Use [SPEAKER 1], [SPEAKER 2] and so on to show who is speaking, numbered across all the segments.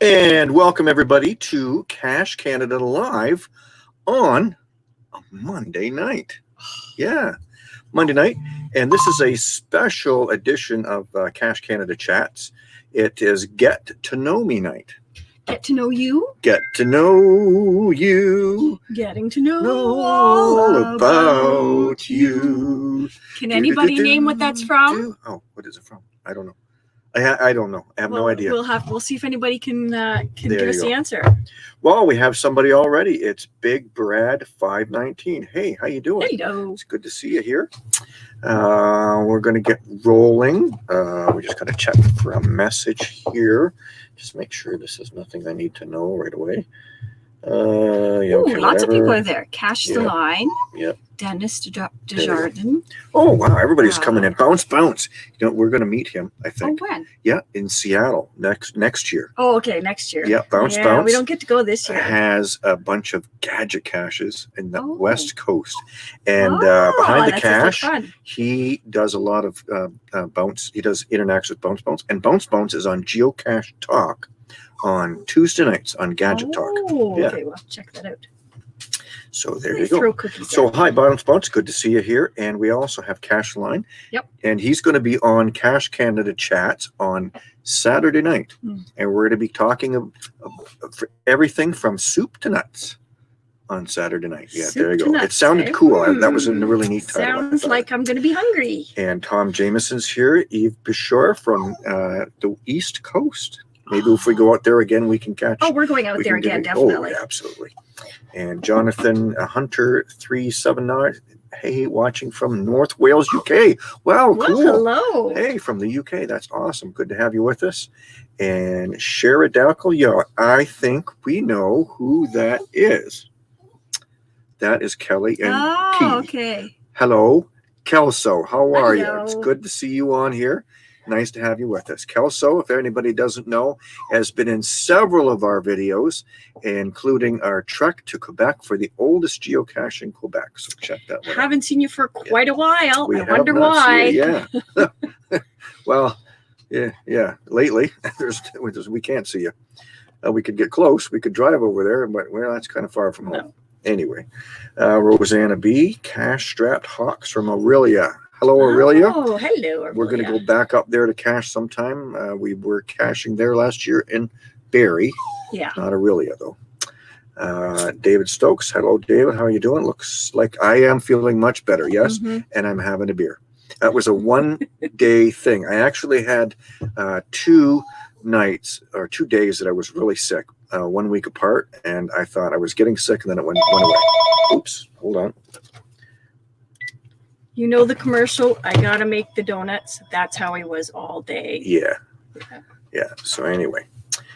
[SPEAKER 1] And welcome everybody to Cache Canada Live on a Monday night. Yeah, Monday night. And this is a special edition of Cache Canada Chats. It is Get to Know Me night.
[SPEAKER 2] Get to know you.
[SPEAKER 1] Get to know you.
[SPEAKER 2] Getting to know all about you. Can anybody name what that's from?
[SPEAKER 1] Oh, what is it from? I don't know. I don't know. I have no idea.
[SPEAKER 2] We'll see if anybody can give us the answer.
[SPEAKER 1] Well, we have somebody already. It's Big Brad 519. Hey, how you doing?
[SPEAKER 2] Hello.
[SPEAKER 1] It's good to see you here. We're going to get rolling. We just got to check for a message here. Just make sure this is nothing I need to know right away. Yeah, okay,
[SPEAKER 2] lots of people are there. Cache the line.
[SPEAKER 1] Yep.
[SPEAKER 2] Dennis Desjardins.
[SPEAKER 1] Oh wow, everybody's coming in. Bounce. You know, we're going to meet him, I think.
[SPEAKER 2] Oh, when?
[SPEAKER 1] Yeah, in Seattle next year.
[SPEAKER 2] Oh, okay, next year.
[SPEAKER 1] Yeah, Bounce.
[SPEAKER 2] We don't get to go this year.
[SPEAKER 1] Has a bunch of gadget caches in the West Coast, and behind the cache, he does a lot of Bounce. He does interacts with Bounce, and Bounce is on Geocache Talk on Tuesday nights on Gadget Talk.
[SPEAKER 2] Oh, yeah. Okay, well, check that out.
[SPEAKER 1] So there you go. So hi, Bounce. Good to see you here. And we also have Cache Line.
[SPEAKER 2] Yep.
[SPEAKER 1] And he's going to be on Cache Canada Chats on Saturday night. And we're going to be talking of everything from soup to nuts on Saturday night. Yeah, there you go. It sounded cool. That was a really neat title.
[SPEAKER 2] Sounds like I'm going to be hungry.
[SPEAKER 1] And Tom Jameson's here. Yves Bishore from the East Coast. Maybe if we go out there again, we can catch.
[SPEAKER 2] Oh, we're going out there again, definitely.
[SPEAKER 1] Oh, yeah, absolutely. And Jonathan Hunter 379, hey, watching from North Wales, UK. Wow, cool.
[SPEAKER 2] Hello.
[SPEAKER 1] Hey, from the UK. That's awesome. Good to have you with us. And Sharadalco, yeah, I think we know who that is. That is Kelly and Key.
[SPEAKER 2] Okay.
[SPEAKER 1] Hello, Kelso. How are you? It's good to see you on here. Nice to have you with us. Kelso, if anybody doesn't know, has been in several of our videos, including our trek to Quebec for the oldest geocache in Quebec. So check that one out.
[SPEAKER 2] Haven't seen you for quite a while. I wonder why.
[SPEAKER 1] Yeah. Well, yeah. Lately, we can't see you. We could get close. We could drive over there, but well, that's kind of far from home. No. Anyway, Rosanna B, Cache Strapped Hawks from Aurelia. Hello, Aurelia.
[SPEAKER 2] Oh, hello, Aurelia.
[SPEAKER 1] We're going to go back up there to cache sometime. We were caching there last year in Barrie.
[SPEAKER 2] Yeah. Not
[SPEAKER 1] Aurelia, though. David Stokes. Hello, David. How are you doing? Looks like I am feeling much better, yes, and I'm having a beer. That was a one-day thing. I actually had 2 days that I was really sick, 1 week apart, and I thought I was getting sick, and then it went away. Oops, hold on.
[SPEAKER 2] You know the commercial, I gotta make the donuts. That's how I was all day.
[SPEAKER 1] Yeah. So anyway,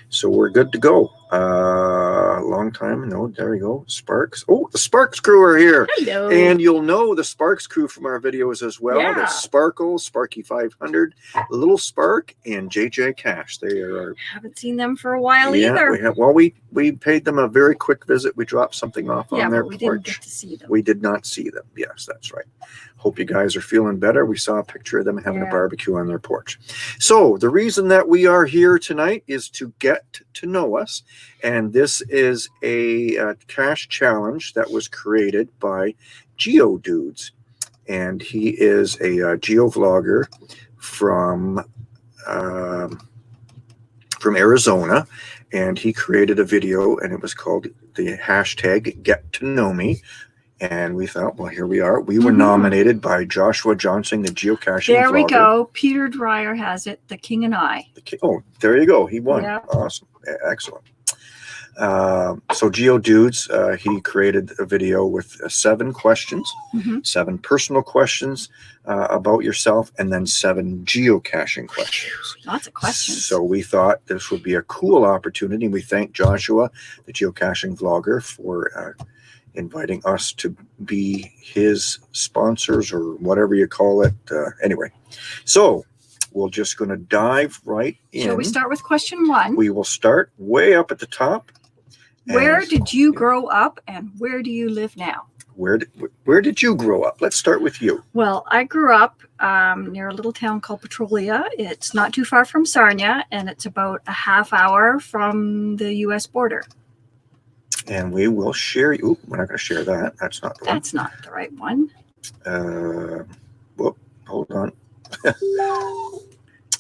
[SPEAKER 1] so we're good to go. Long time. No, there we go. Sparks. Oh, the Sparks crew are here.
[SPEAKER 2] Hello.
[SPEAKER 1] And you'll know the Sparks crew from our videos as well. Yeah. There's Sparkle, Sparky 500, Little Spark, and JJ Cash. They are.
[SPEAKER 2] Haven't seen them for a while either.
[SPEAKER 1] Well, we paid them a very quick visit. We dropped something off on their porch.
[SPEAKER 2] Didn't get to see them.
[SPEAKER 1] We did not see them. Yes, that's right. Hope you guys are feeling better. We saw a picture of them having a barbecue on their porch. So the reason that we are here tonight is to get to know us. And this is a cache challenge that was created by GeoDudes. And he is a geo vlogger from Arizona. And he created a video, and it was called the hashtag GetToKnowMe. And we thought, well, here we are. We were nominated by Joshua Johnson, the Geocaching Vlogger.
[SPEAKER 2] There we go. Peter Dreyer has it. The King and I.
[SPEAKER 1] Oh, there you go. He won.
[SPEAKER 2] Yeah.
[SPEAKER 1] Awesome. Excellent. So GeoDudes, he created a video with 7 questions, 7 personal questions about yourself, and then 7 geocaching questions.
[SPEAKER 2] Lots of questions.
[SPEAKER 1] So we thought this would be a cool opportunity. We thank Joshua, the Geocaching Vlogger, for inviting us to be his sponsors or whatever you call it. Anyway, so we're just going to dive right in.
[SPEAKER 2] Shall we start with question 1?
[SPEAKER 1] We will start way up at the top.
[SPEAKER 2] Where did you grow up and where do you live now?
[SPEAKER 1] where did you grow up? Let's start with you.
[SPEAKER 2] Well, I grew up near a little town called Petrolia. It's not too far from Sarnia, and it's about a half hour from the U.S. border.
[SPEAKER 1] And we will share you. Ooh, we're not going to share that. That's not the one.
[SPEAKER 2] That's not the right one.
[SPEAKER 1] Whoop, hold on.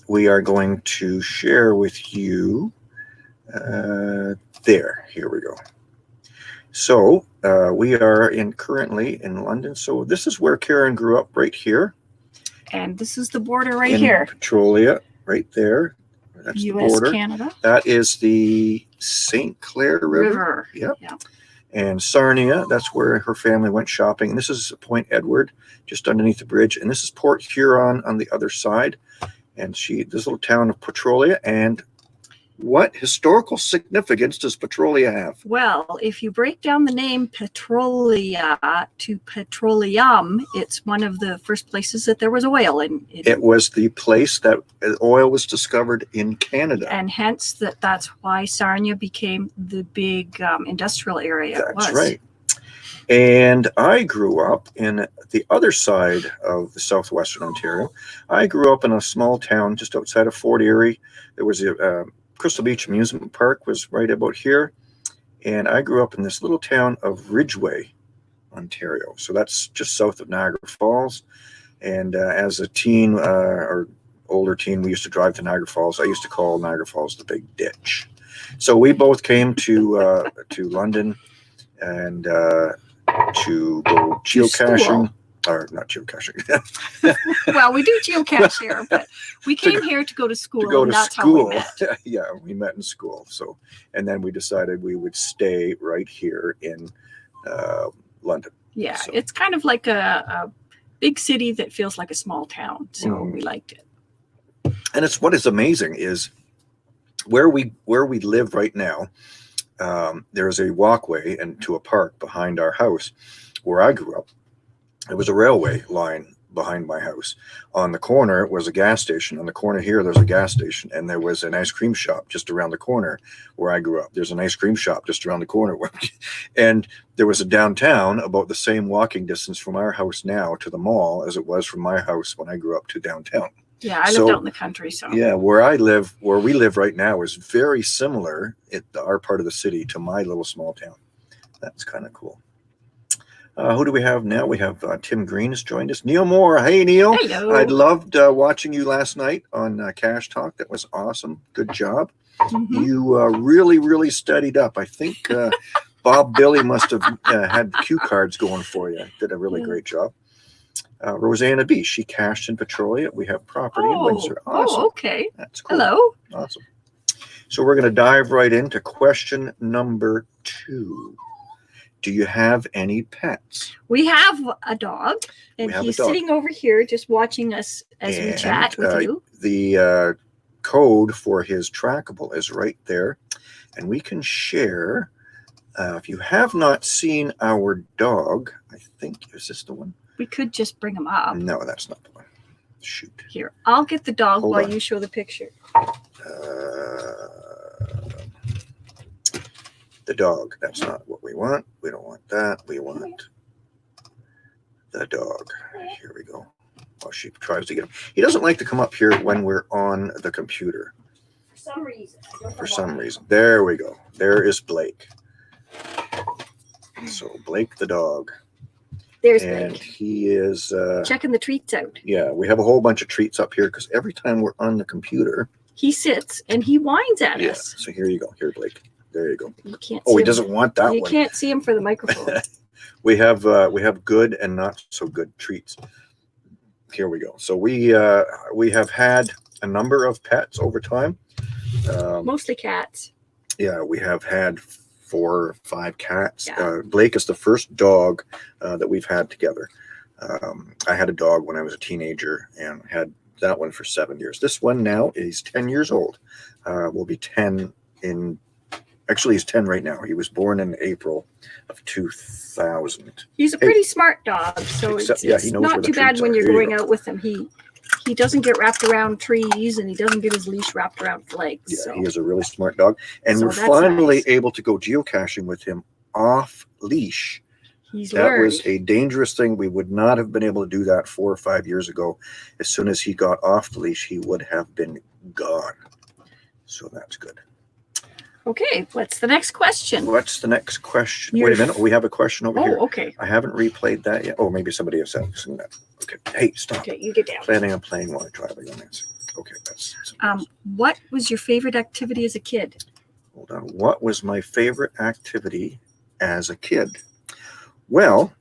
[SPEAKER 1] We are going to share with you. There. Here we go. So we are currently in London. So this is where Karen grew up, right here.
[SPEAKER 2] And this is the border right here.
[SPEAKER 1] Petrolia, right there. That's
[SPEAKER 2] US,
[SPEAKER 1] the border.
[SPEAKER 2] Canada.
[SPEAKER 1] That is the St. Clair River. Yep.
[SPEAKER 2] Yeah.
[SPEAKER 1] And Sarnia, that's where her family went shopping. And this is Point Edward, just underneath the bridge. And this is Port Huron on the other side. And this little town of Petrolia. And what historical significance does Petrolia have?
[SPEAKER 2] Well, if you break down the name Petrolia to petroleum, it's one of the first places that there was oil.
[SPEAKER 1] It was the place that oil was discovered in Canada.
[SPEAKER 2] And hence that's why Sarnia became the big industrial area it was.
[SPEAKER 1] That's right. And I grew up in the other side of the southwestern Ontario. I grew up in a small town just outside of Fort Erie. There was a Crystal Beach Amusement Park was right about here. And I grew up in this little town of Ridgeway, Ontario. So that's just south of Niagara Falls. And as a teen or older teen, we used to drive to Niagara Falls. I used to call Niagara Falls the Big Ditch. So we both came to London and to go geocaching. Or not geocaching.
[SPEAKER 2] Well, we do geocache here, but we came here to go to school. And that's how we met.
[SPEAKER 1] Yeah, we met in school. So, and then we decided we would stay right here in London.
[SPEAKER 2] Yeah, so. It's kind of like a big city that feels like a small town. So we liked it.
[SPEAKER 1] And it's what is amazing is where we live right now. There is a walkway and to a park behind our house where I grew up. There was a railway line behind my house. On the corner was a gas station. On the corner here, there's a gas station. And there was an ice cream shop just around the corner where I grew up. There's an ice cream shop just around the corner. And there was a downtown about the same walking distance from our house now to the mall as it was from my house when I grew up to downtown.
[SPEAKER 2] Yeah, I lived out in the country. So
[SPEAKER 1] yeah, where we live right now is very similar at our part of the city to my little small town. That's kind of cool. Who do we have now? We have Tim Green has joined us. Neil Moore. Hey, Neil.
[SPEAKER 2] Hello.
[SPEAKER 1] I loved watching you last night on Cache Talk. That was awesome. Good job. Mm-hmm. You really, really studied up. I think Bob Billy must have had cue cards going for you. Did a really great job. Rosanna B. She cached in Petrolia. We have property in Windsor. Awesome.
[SPEAKER 2] Oh, okay.
[SPEAKER 1] That's cool.
[SPEAKER 2] Hello.
[SPEAKER 1] Awesome. So we're going to dive right into question number 2. Do you have any pets?
[SPEAKER 2] We have a dog, and he's sitting over here just watching us as we chat with you.
[SPEAKER 1] The code for his trackable is right there, and we can share. If you have not seen our dog, I think, is this the one?
[SPEAKER 2] We could just bring him up.
[SPEAKER 1] No, that's not the one. Shoot.
[SPEAKER 2] Here, I'll get the dog while you show the picture.
[SPEAKER 1] The dog. That's not what we want. We don't want that. We want the dog. Here we go. Oh, she tries to get him. He doesn't like to come up here when we're on the computer.
[SPEAKER 2] For some reason.
[SPEAKER 1] For some reason. There we go. There is Blake. So Blake the dog.
[SPEAKER 2] There's
[SPEAKER 1] and
[SPEAKER 2] Blake.
[SPEAKER 1] He is
[SPEAKER 2] checking the treats out.
[SPEAKER 1] Yeah, we have a whole bunch of treats up here because every time we're on the computer,
[SPEAKER 2] he sits and he whines at us.
[SPEAKER 1] So here you go. Here, Blake. There you go.
[SPEAKER 2] You can't
[SPEAKER 1] he doesn't want that one.
[SPEAKER 2] You can't see him for the microphone.
[SPEAKER 1] we have good and not so good treats. Here we go. So we have had a number of pets over time.
[SPEAKER 2] Mostly cats.
[SPEAKER 1] Yeah, we have had 4 or 5 cats.
[SPEAKER 2] Yeah.
[SPEAKER 1] Blake is the first dog that we've had together. I had a dog when I was a teenager and had that one for 7 years. This one now is 10 years old. Will be 10 in. Actually, he's 10 right now. He was born in April of 2000.
[SPEAKER 2] He's a pretty smart dog, so it's not too bad when you're going out with him. He doesn't get wrapped around trees, and he doesn't get his leash wrapped around flags.
[SPEAKER 1] Yeah, so. He is a really smart dog. And we're finally able to go geocaching with him off leash That was a dangerous thing. We would not have been able to do that 4 or 5 years ago. As soon as he got off the leash, he would have been gone. So that's good.
[SPEAKER 2] Okay, what's the next question?
[SPEAKER 1] Wait a minute. We have a question over here.
[SPEAKER 2] Oh, okay.
[SPEAKER 1] I haven't replayed that yet. Oh, maybe somebody else has seen that. Okay. Hey, stop.
[SPEAKER 2] Okay, you get down.
[SPEAKER 1] Planning on playing while I drive a romance. Okay, that's.
[SPEAKER 2] What was your favorite activity as a kid?
[SPEAKER 1] Hold on. What was my favorite activity as a kid? Well,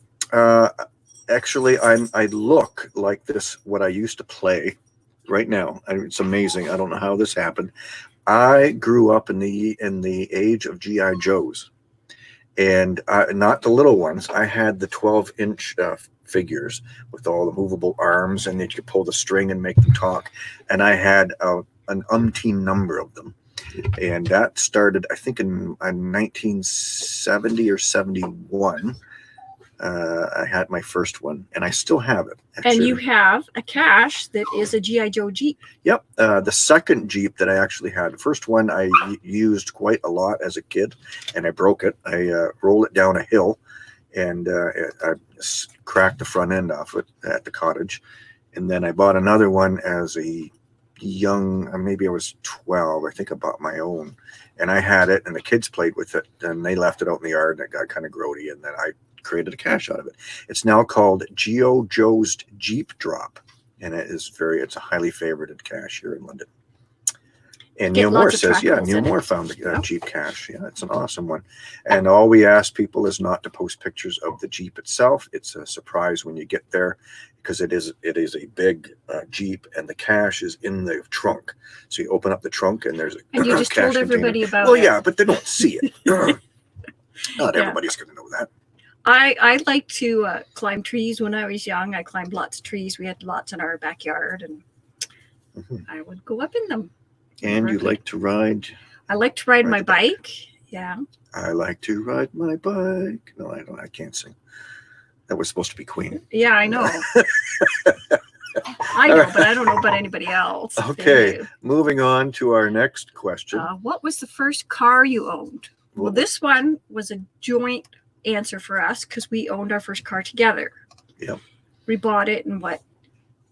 [SPEAKER 1] actually, I look like this, what I used to play right now. It's amazing. I don't know how this happened. I grew up in the age of G.I. Joes, and not the little ones. I had the 12-inch figures with all the movable arms, and you could pull the string and make them talk. And I had an umpteen number of them. And that started, I think, in 1970 or 71. I had my first one, and I still have it. Actually.
[SPEAKER 2] And you have a cache that is a G.I. Joe Jeep.
[SPEAKER 1] Yep. The second Jeep that I actually had, the first one I used quite a lot as a kid, and I broke it. I rolled it down a hill, and I cracked the front end off it at the cottage. And then I bought another one as a young, maybe I was 12. I think I bought my own, and I had it, and the kids played with it, and they left it out in the yard, and it got kind of grody, and then I created a cache out of it. It's now called Geo Joe's Jeep Drop, and it's a highly favorited cache here in London. And Neil Moore says, Neil Moore found a Jeep cache. Yeah, it's an awesome one. And all we ask people is not to post pictures of the Jeep itself. It's a surprise when you get there, because it is a big Jeep, and the cache is in the trunk. So you open up the trunk, and there's a
[SPEAKER 2] and you just told everybody about
[SPEAKER 1] it. Well, yeah, but they don't see it. Not everybody's going to know that.
[SPEAKER 2] I liked to climb trees when I was young. I climbed lots of trees. We had lots in our backyard, and I would go up in them.
[SPEAKER 1] And you like to ride?
[SPEAKER 2] I like to ride my bike. Yeah.
[SPEAKER 1] I like to ride my bike. No, I don't. I can't sing. That was supposed to be Queen.
[SPEAKER 2] Yeah, I know. I know, but I don't know about anybody else.
[SPEAKER 1] Okay, moving on to our next question.
[SPEAKER 2] What was the first car you owned? Well, this one was a joint answer for us, because we owned our first car together.
[SPEAKER 1] Yep.
[SPEAKER 2] We bought it in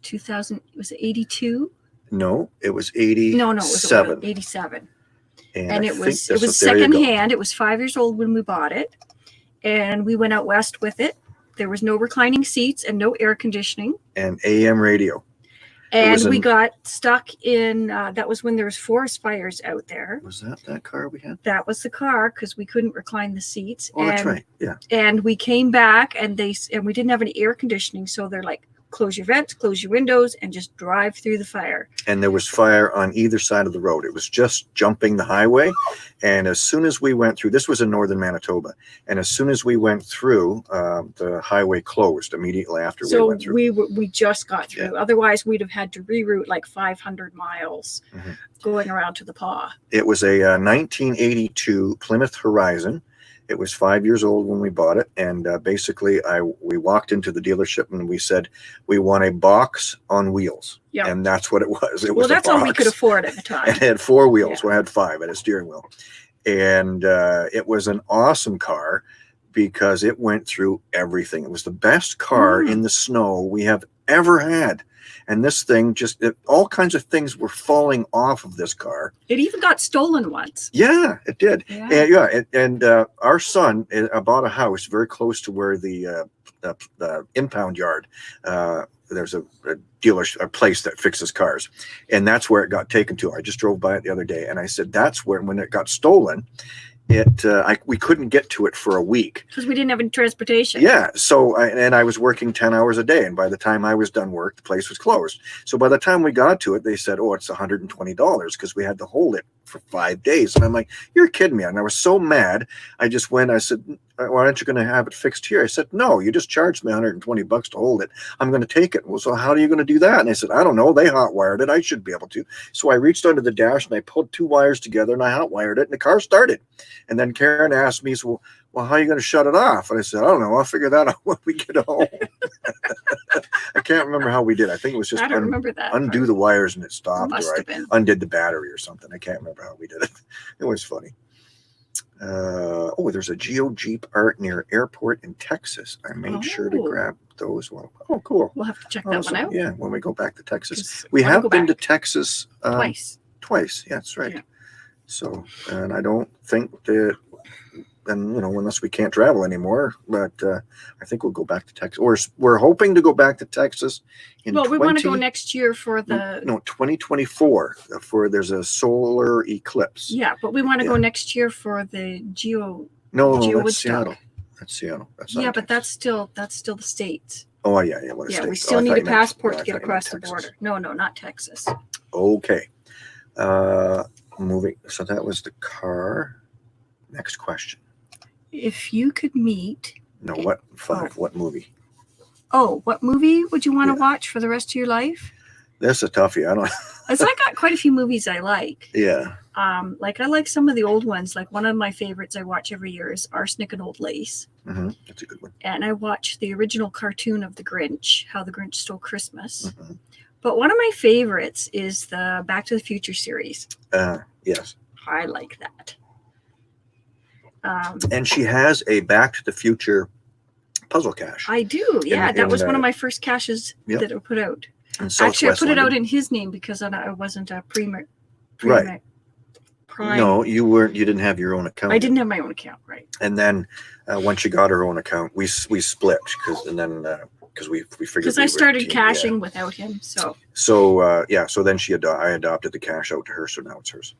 [SPEAKER 2] 2000, was it 82?
[SPEAKER 1] No, it was 87.
[SPEAKER 2] No, it was 87. And it was secondhand. It was 5 years old when we bought it. And we went out west with it. There was no reclining seats and no air conditioning.
[SPEAKER 1] And AM radio.
[SPEAKER 2] And we got stuck in, that was when there was forest fires out there.
[SPEAKER 1] Was that car we had?
[SPEAKER 2] That was the car, because we couldn't recline the seats.
[SPEAKER 1] Oh, that's right, yeah.
[SPEAKER 2] And we came back, and we didn't have any air conditioning, so they're like, close your vents, close your windows, and just drive through the fire. And
[SPEAKER 1] there was fire on either side of the road. It was just jumping the highway. And as soon as we went through, this was in northern Manitoba, and as soon as we went through, the highway closed immediately after we went through.
[SPEAKER 2] We just got through. Yeah. Otherwise, we'd have had to reroute like 500 miles going around to the Paw.
[SPEAKER 1] It was a 1982 Plymouth Horizon. It was 5 years old when we bought it, and basically we walked into the dealership and we said we want a box on wheels.
[SPEAKER 2] Yeah.
[SPEAKER 1] And that's what it was.
[SPEAKER 2] Well, that's all we could afford at the time.
[SPEAKER 1] It had 4 wheels. Yeah. We had 5 at a steering wheel. And it was an awesome car because it went through everything. It was the best car in the snow we have ever had. And this thing all kinds of things were falling off of this car.
[SPEAKER 2] It even got stolen once.
[SPEAKER 1] Yeah, it did. Yeah. And our son bought a house very close to where the impound yard, there's a place that fixes cars. And that's where it got taken to. I just drove by it the other day, and I said, that's where, when it got stolen, we couldn't get to it for a week
[SPEAKER 2] because we didn't have any transportation.
[SPEAKER 1] Yeah. So I was working 10 hours a day, and by the time I was done work, the place was closed. So by the time we got to it, they said, oh, it's $120 because we had to hold it for 5 days. And I'm like, you're kidding me. And I was so mad. I just went, I said, why aren't you going to have it fixed here? I said, no, you just charged me $120 to hold it. I'm going to take it. Well, so how are you going to do that? And I said, I don't know. They hot wired it. I should be able to. So I reached under the dash and I pulled 2 wires together and I hot wired it, and the car started. And then Karen asked me, so, well, how are you going to shut it off? And I said, I don't know. I'll figure that out when we get home. I can't remember how we did. I think it was just undo the wires and it stopped, or I undid the battery or something. I can't remember how we did it. It was funny. Oh, there's a Geo Jeep art near airport in Texas. I made sure to grab those. Well, oh, cool.
[SPEAKER 2] We'll have to check that one out.
[SPEAKER 1] Yeah, when we go back to Texas. We have been to Texas
[SPEAKER 2] twice.
[SPEAKER 1] Twice, yeah, that's right. Yeah. So, and I don't think that, and unless we can't travel anymore, but I think we'll go back to Texas. We're hoping to go back to Texas in
[SPEAKER 2] we want to go next year for the
[SPEAKER 1] 2024 for there's a solar eclipse.
[SPEAKER 2] Yeah, but we want to go next year for the
[SPEAKER 1] that's Seattle. That's Seattle. That's
[SPEAKER 2] but that's still the States.
[SPEAKER 1] Oh yeah. What a state.
[SPEAKER 2] We still need a passport to get across the border. No, not Texas.
[SPEAKER 1] Okay. Moving. So that was the car. Next question.
[SPEAKER 2] If you could meet...
[SPEAKER 1] No, what? 5. What movie?
[SPEAKER 2] Oh, what movie would you want to watch for the rest of your life?
[SPEAKER 1] That's a toughie. I don't...
[SPEAKER 2] I got quite a few movies I like.
[SPEAKER 1] Yeah.
[SPEAKER 2] I like some of the old ones. Like one of my favorites I watch every year is Arsenic and Old Lace.
[SPEAKER 1] Mm-hmm. That's a good one.
[SPEAKER 2] And I watch the original cartoon of The Grinch, How the Grinch Stole Christmas. Mm-hmm. But one of my favorites is the Back to the Future series.
[SPEAKER 1] Yes.
[SPEAKER 2] I like that.
[SPEAKER 1] And she has a Back to the Future puzzle cache.
[SPEAKER 2] I do, yeah. That was one of my first caches that I put out. Actually, I put it out in his name because I wasn't a pre-made.
[SPEAKER 1] Right. No, you weren't. You didn't have your own account.
[SPEAKER 2] I didn't have my own account, right?
[SPEAKER 1] And then once she got her own account, we split because we figured
[SPEAKER 2] because I started caching without him. So
[SPEAKER 1] then I adopted the cache out to her, so now it's hers.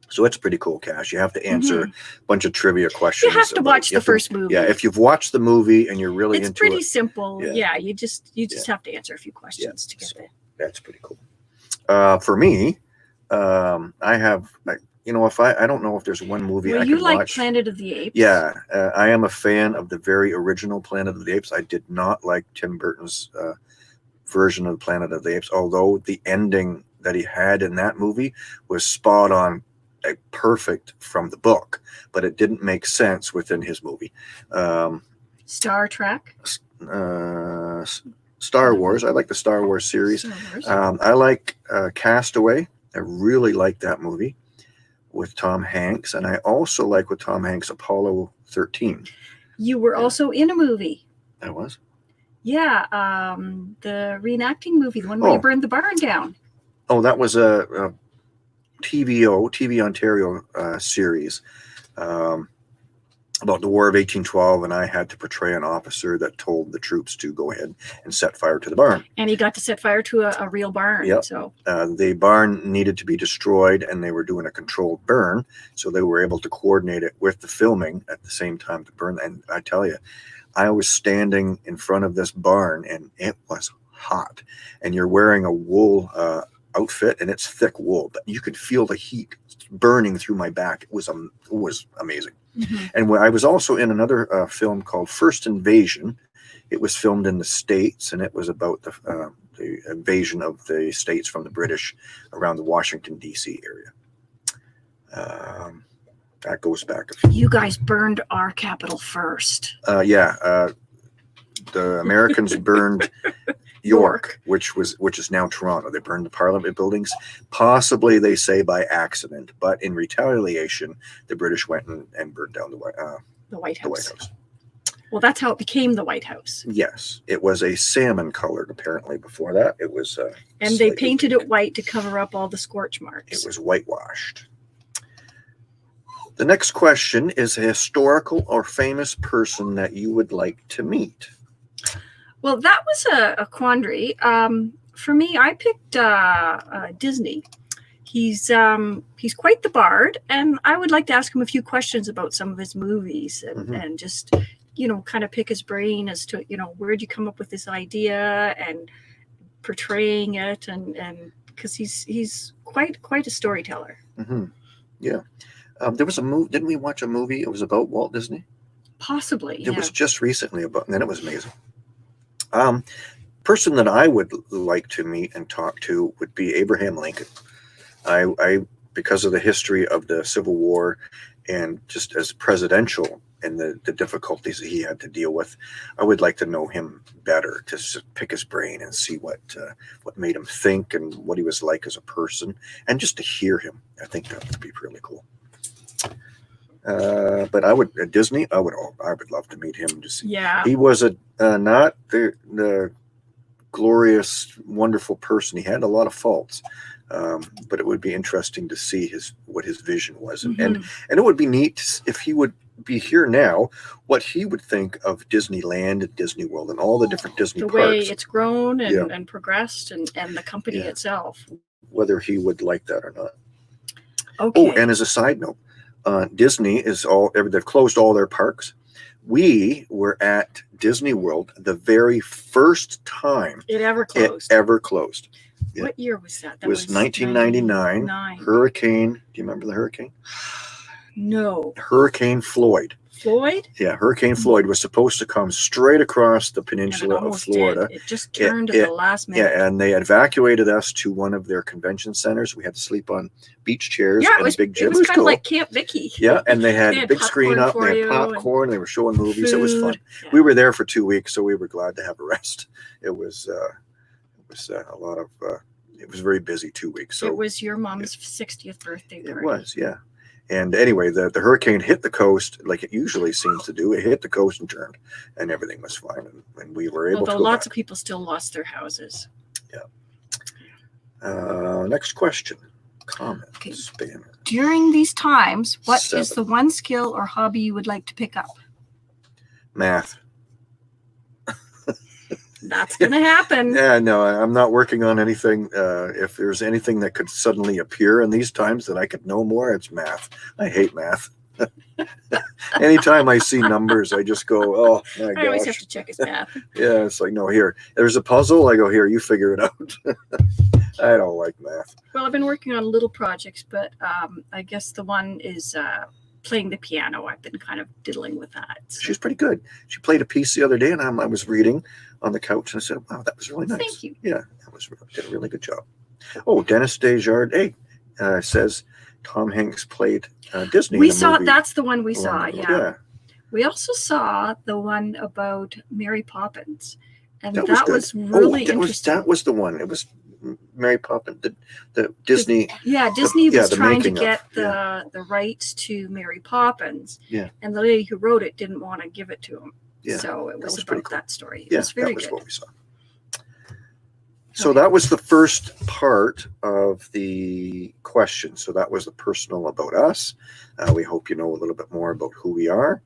[SPEAKER 1] So it's a pretty cool cache. You have to answer a bunch of trivia questions.
[SPEAKER 2] You have to watch the first movie.
[SPEAKER 1] Yeah, if you've watched the movie and you're really into it.
[SPEAKER 2] It's pretty simple. Yeah, you just have to answer a few questions to get there.
[SPEAKER 1] That's pretty cool. For me, I have, if I don't know if there's one movie I can watch.
[SPEAKER 2] Planet of the Apes?
[SPEAKER 1] Yeah, I am a fan of the very original Planet of the Apes. I did not like Tim Burton's version of Planet of the Apes, although the ending that he had in that movie was spot on. Perfect from the book, but it didn't make sense within his movie.
[SPEAKER 2] Star Trek,
[SPEAKER 1] Star Wars. I like the Star Wars series. I like Castaway. I really like that movie with Tom Hanks, and I also like with Tom Hanks Apollo 13.
[SPEAKER 2] You were also in a movie.
[SPEAKER 1] I was.
[SPEAKER 2] Yeah, the reenacting movie, the one where you burned the barn down.
[SPEAKER 1] Oh, that was a TV Ontario series about the War of 1812, and I had to portray an officer that told the troops to go ahead and set fire to the barn. And
[SPEAKER 2] he got to set fire to a real barn.
[SPEAKER 1] Yep.
[SPEAKER 2] So
[SPEAKER 1] the barn needed to be destroyed, and they were doing a controlled burn, so they were able to coordinate it with the filming at the same time to burn. And I tell you, I was standing in front of this barn, and it was hot, and you're wearing a wool outfit, and it's thick wool, but you could feel the heat burning through my back. It was amazing. Mm-hmm. And I was also in another film called First Invasion. It was filmed in the States, and it was about the invasion of the States from the British around the Washington D.C. area. That goes back a few.
[SPEAKER 2] You guys burned our capital first.
[SPEAKER 1] The Americans burned York, which is now Toronto. They burned the Parliament buildings, possibly they say by accident, but in retaliation, the British went and burned down the White House.
[SPEAKER 2] Well, that's how it became the White House.
[SPEAKER 1] Yes, it was a salmon colored apparently before that. It was,
[SPEAKER 2] and they painted it white to cover up all the scorch marks.
[SPEAKER 1] It was whitewashed. The next question is a historical or famous person that you would like to meet.
[SPEAKER 2] Well, that was a quandary. For me, I picked Disney. He's quite the bard, and I would like to ask him a few questions about some of his movies and just, kind of pick his brain as to, where'd you come up with this idea and portraying it, and because he's quite a storyteller. Mm-hmm.
[SPEAKER 1] Yeah. There was a movie. Didn't we watch a movie? It was about Walt Disney.
[SPEAKER 2] Possibly.
[SPEAKER 1] It was just recently and then it was amazing. Person that I would like to meet and talk to would be Abraham Lincoln. I because of the history of the Civil War and just as presidential and the difficulties that he had to deal with, I would like to know him better, to pick his brain and see what made him think and what he was like as a person, and just to hear him. I think that would be really cool. But I would at Disney. I would love to meet him. To see.
[SPEAKER 2] Yeah.
[SPEAKER 1] He was not the glorious, wonderful person. He had a lot of faults, but it would be interesting to see what his vision was, and it would be neat if he would be here now, what he would think of Disneyland and Disney World and all the different Disney parks. The
[SPEAKER 2] way it's grown and progressed, and the company itself.
[SPEAKER 1] Whether he would like that or not.
[SPEAKER 2] Okay.
[SPEAKER 1] Oh, and as a side note, Disney they've closed all their parks. We were at Disney World the very first time
[SPEAKER 2] it ever closed.
[SPEAKER 1] Yeah.
[SPEAKER 2] What year was that? That
[SPEAKER 1] was 1999. Hurricane. Do you remember the hurricane?
[SPEAKER 2] No.
[SPEAKER 1] Hurricane Floyd.
[SPEAKER 2] Floyd?
[SPEAKER 1] Yeah, Hurricane Floyd was supposed to come straight across the peninsula of Florida.
[SPEAKER 2] It just turned at the last minute.
[SPEAKER 1] Yeah, and they evacuated us to one of their convention centers. We had to sleep on beach chairs in a big gym.
[SPEAKER 2] It was kind of like Camp Vicky.
[SPEAKER 1] Yeah, and they had a big screen up, they had popcorn, they were showing movies. It was fun. Yeah. We were there for 2 weeks, so we were glad to have a rest. It was a lot of it was very busy 2 weeks. So
[SPEAKER 2] it was your mom's 60th birthday party.
[SPEAKER 1] It was, yeah. And anyway, the hurricane hit the coast like it usually seems to do. It hit the coast and turned, and everything was fine. And we were able to go
[SPEAKER 2] lots
[SPEAKER 1] back.
[SPEAKER 2] of people still lost their houses.
[SPEAKER 1] Yeah. Next question. Comment.
[SPEAKER 2] Okay.
[SPEAKER 1] Spanner.
[SPEAKER 2] During these times, what is the one skill or hobby you would like to pick up?
[SPEAKER 1] Math.
[SPEAKER 2] That's going to happen.
[SPEAKER 1] Yeah, no, I'm not working on anything. If there's anything that could suddenly appear in these times that I could know more, it's math. I hate math. Anytime I see numbers, I just go, oh my gosh.
[SPEAKER 2] I always have to check his math.
[SPEAKER 1] Yeah, it's like, no, here, there's a puzzle. I go, here, you figure it out. I don't like math.
[SPEAKER 2] Well, I've been working on little projects, but I guess the one is playing the piano. I've been kind of diddling with that. So.
[SPEAKER 1] She's pretty good. She played a piece the other day, and I was reading on the couch, and I said, wow, that was really nice.
[SPEAKER 2] Thank you.
[SPEAKER 1] Yeah, did a really good job. Oh, Dennis Desjardins says Tom Hanks played Disney.
[SPEAKER 2] We saw, that's the one we saw, yeah. We also saw the one about Mary Poppins, and that was really interesting.
[SPEAKER 1] That was the one. It was Mary Poppins, the Disney.
[SPEAKER 2] Yeah, Disney was trying to get the rights to Mary Poppins.
[SPEAKER 1] Yeah.
[SPEAKER 2] And the lady who wrote it didn't want to give it to him.
[SPEAKER 1] Yeah.
[SPEAKER 2] So it was about that story. It
[SPEAKER 1] Yeah,
[SPEAKER 2] was very
[SPEAKER 1] that was
[SPEAKER 2] good.
[SPEAKER 1] what we saw. So that was the first part of the question. So that was the personal about us. We hope you know a little bit more about who we are.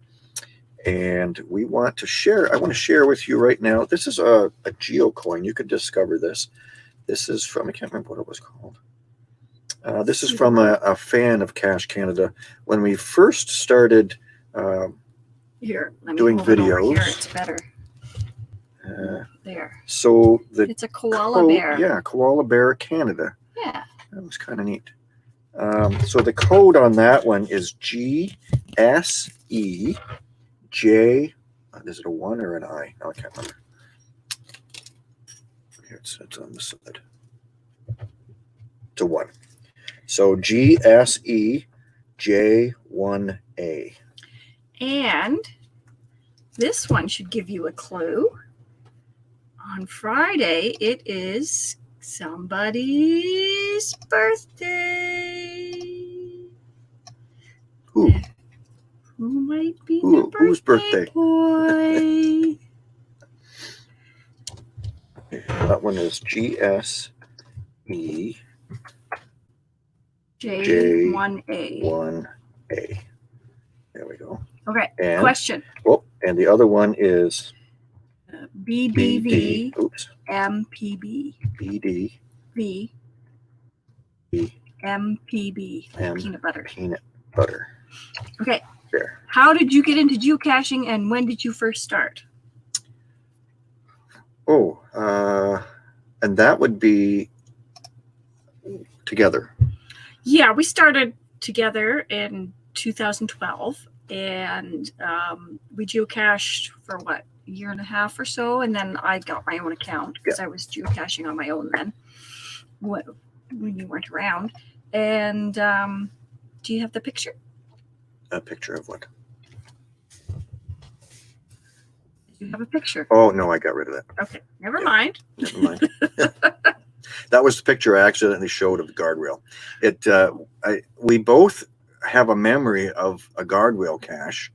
[SPEAKER 1] And we want to share, I want to share with you right now. This is a geocoin. You can discover this. This is from, I can't remember what it was called. This is from a fan of Cache Canada. When we first started
[SPEAKER 2] here, let me
[SPEAKER 1] doing
[SPEAKER 2] hold it over
[SPEAKER 1] videos.
[SPEAKER 2] Here, it's better. There.
[SPEAKER 1] So
[SPEAKER 2] it's a koala bear.
[SPEAKER 1] Yeah, Koala Bear Canada.
[SPEAKER 2] Yeah.
[SPEAKER 1] That was kind of neat. So the code on that one is GSEJ. Is it a 1 or an I? No, I can't remember. Here it's on the side. It's a 1. So GSEJ1A.
[SPEAKER 2] And this one should give you a clue. On Friday, it is somebody's birthday.
[SPEAKER 1] Who?
[SPEAKER 2] Who might be the birthday
[SPEAKER 1] whose birthday?
[SPEAKER 2] boy?
[SPEAKER 1] That one is GSEJ1A. There we go.
[SPEAKER 2] Okay.
[SPEAKER 1] And,
[SPEAKER 2] question.
[SPEAKER 1] Oh, and the other one is
[SPEAKER 2] BBV
[SPEAKER 1] oops.
[SPEAKER 2] MPB.
[SPEAKER 1] BD.
[SPEAKER 2] V. MPB. Peanut butter.
[SPEAKER 1] Peanut butter.
[SPEAKER 2] Okay.
[SPEAKER 1] There.
[SPEAKER 2] How did you get into geocaching, and when did you first start?
[SPEAKER 1] Oh, and that would be together.
[SPEAKER 2] Yeah, we started together in 2012, and we geocached for what, a year and a half or so, and then I got my own account because I was geocaching on my own then when you weren't around. And do you have the picture?
[SPEAKER 1] A picture of what?
[SPEAKER 2] Do you have a picture?
[SPEAKER 1] Oh, no, I got rid of that.
[SPEAKER 2] Okay, never mind.
[SPEAKER 1] Never mind. That was the picture I accidentally showed of the guardrail. We both have a memory of a guardrail cache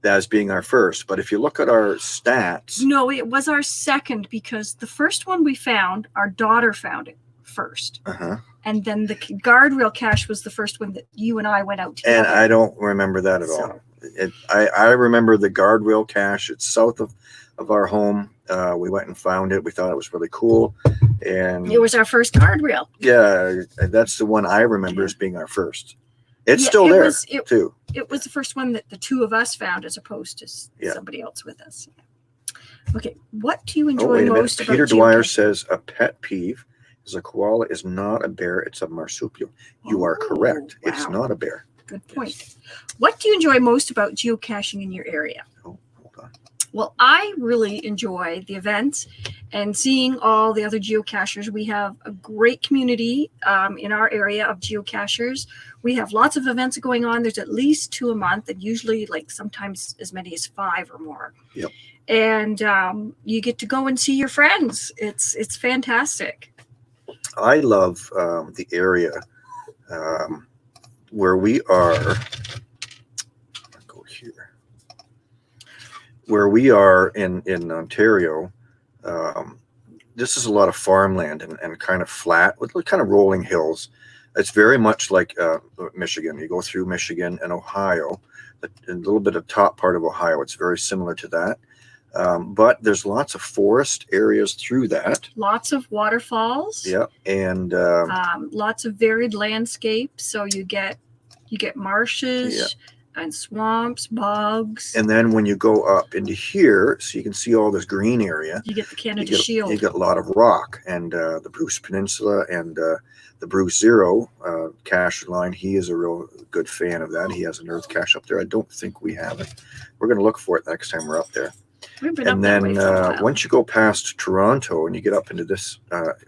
[SPEAKER 1] as being our first. But if you look at our stats,
[SPEAKER 2] No, it was our second, because the first one we found, our daughter found it first. And then the guardrail cache was the first one that you and I went out together.
[SPEAKER 1] and I don't remember that at all. I remember the guardrail cache. It's south of our home. We went and found it. We thought it was really cool, and
[SPEAKER 2] it was our first guardrail.
[SPEAKER 1] Yeah, that's the one I remember as being our first. It's still there too.
[SPEAKER 2] It was the first one that the two of us found, as opposed to somebody else with us. Okay, what do you enjoy most about
[SPEAKER 1] Peter Dwyer
[SPEAKER 2] geocaching?
[SPEAKER 1] says a pet peeve is a koala is not a bear, it's a marsupial. You are correct.
[SPEAKER 2] Wow.
[SPEAKER 1] It's not a bear.
[SPEAKER 2] Good point. Yes. What do you enjoy most about geocaching in your area?
[SPEAKER 1] Oh, hold on.
[SPEAKER 2] Well, I really enjoy the events and seeing all the other geocachers. We have a great community in our area of geocachers. We have lots of events going on. There's at least 2 a month, and usually like sometimes as many as 5 or more.
[SPEAKER 1] Yep.
[SPEAKER 2] And you get to go and see your friends. It's fantastic.
[SPEAKER 1] I love the area where we are. I'll go here. Where we are in Ontario. This is a lot of farmland and kind of flat with kind of rolling hills. It's very much like Michigan. You go through Michigan and Ohio, a little bit of top part of Ohio. It's very similar to that. But there's lots of forest areas through that.
[SPEAKER 2] Lots of waterfalls.
[SPEAKER 1] Yeah, and
[SPEAKER 2] lots of varied landscapes. So you get marshes and swamps, bogs.
[SPEAKER 1] And then when you go up into here, so you can see all this green area.
[SPEAKER 2] You get the Canada Shield.
[SPEAKER 1] You get a lot of rock, and the Bruce Peninsula and the Bruce Zero cache line. He is a real good fan of that. He has an earth cache up there. I don't think we have it. We're going to look for it next time we're up there.
[SPEAKER 2] We've been
[SPEAKER 1] And
[SPEAKER 2] up that
[SPEAKER 1] then
[SPEAKER 2] way for a while.
[SPEAKER 1] once you go past Toronto and you get up into this